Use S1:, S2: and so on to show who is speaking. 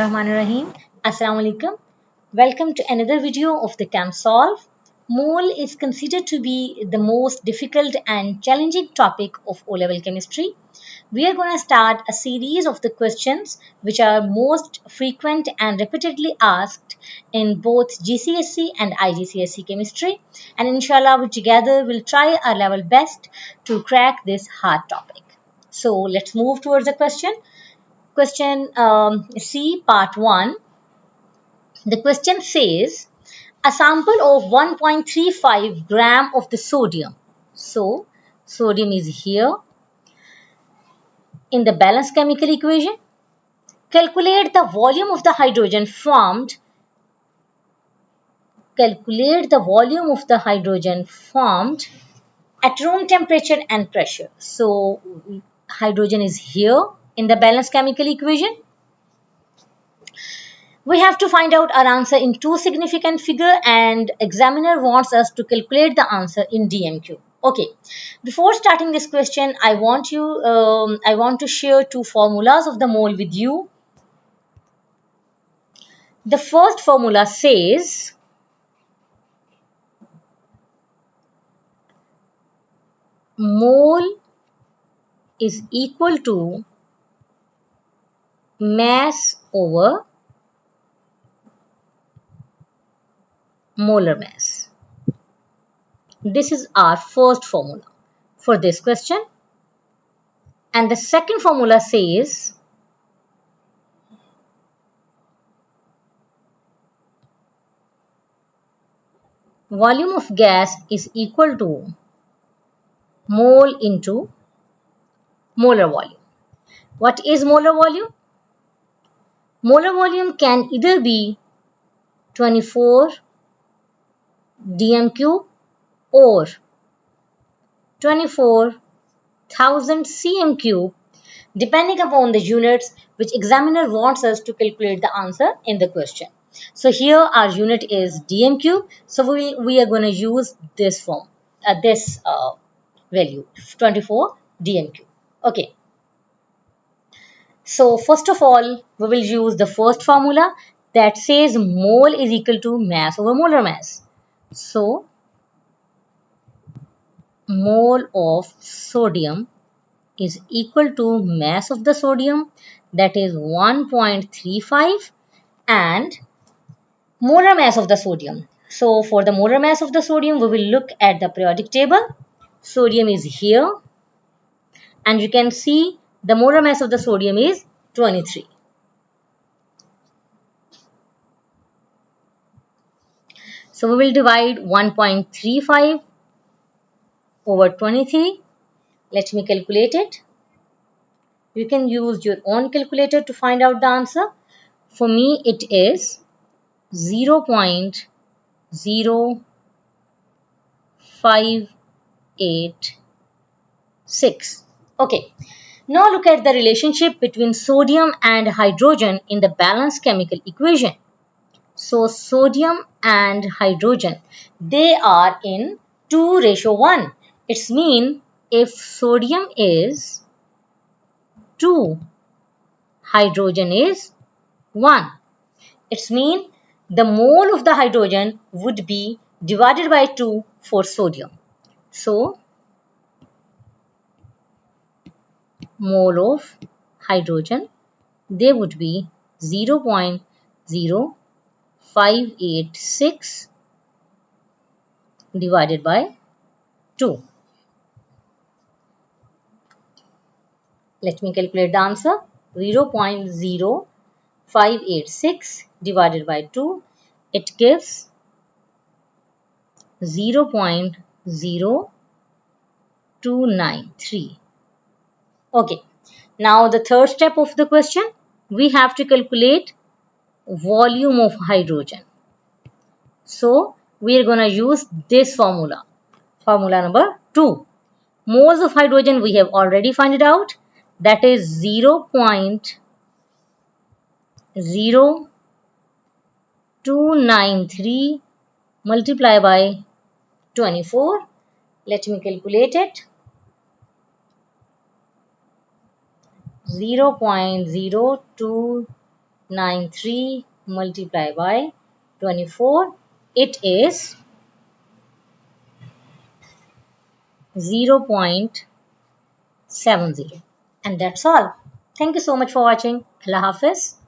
S1: Rahim. Assalamu alaikum. Welcome to another video of the CAMSolve. Mole is considered to be the most difficult and challenging topic of O-level chemistry. We are going to start a series of the questions which are most frequent and repeatedly asked in both GCSE and IGCSE chemistry. And inshallah, we together will try our level best to crack this hard topic. So let's move towards the question. Question C, part 1. The question says a sample of 1.35 gram of the sodium. So, sodium is here in the balanced chemical equation. Calculate the volume of the hydrogen formed. Calculate the volume of the hydrogen formed at room temperature and pressure. So, hydrogen is here in the balanced chemical equation. We have to find out our answer in two significant figure and examiner wants us to calculate the answer in DMQ. Okay, before starting this question, I want to share two formulas of the mole with you. The first formula says mole is equal to mass over molar mass. This is our first formula for this question. And the second formula says volume of gas is equal to mole into molar volume. What is molar volume? Molar volume can either be 24 dm³ or 24,000 cm³ depending upon the units which examiner wants us to calculate the answer in the question. So here our unit is dm³, so we are going to use this form, this value 24 dm³. Okay. So first of all, we will use the first formula that says mole is equal to mass over molar mass. So mole of sodium is equal to mass of the sodium, that is 1.35, and molar mass of the sodium. So for the molar mass of the sodium, we will look at the periodic table. Sodium is here and you can see the molar mass of the sodium is 23. So we will divide 1.35 over 23. Let me calculate it. You can use your own calculator to find out the answer. For me, it is 0.0586. Okay. Now look at the relationship between sodium and hydrogen in the balanced chemical equation. So sodium and hydrogen, they are in 2:1. It's mean if sodium is 2, hydrogen is 1. It's mean the mole of the hydrogen would be divided by 2 for sodium. So mole of hydrogen, they would be 0.0586 divided by 2. Let me calculate the answer. 0.0586 divided by 2. It gives 0.0293. Okay. Now the third step of the question, we have to calculate volume of hydrogen. So we are going to use this formula. Formula number 2. Moles of hydrogen we have already found it out. That is 0.0293 multiplied by 24. Let me calculate it. 0.0293 93 multiplied by 24. It is 0.70. And that's all. Thank you so much for watching. Allah Hafiz.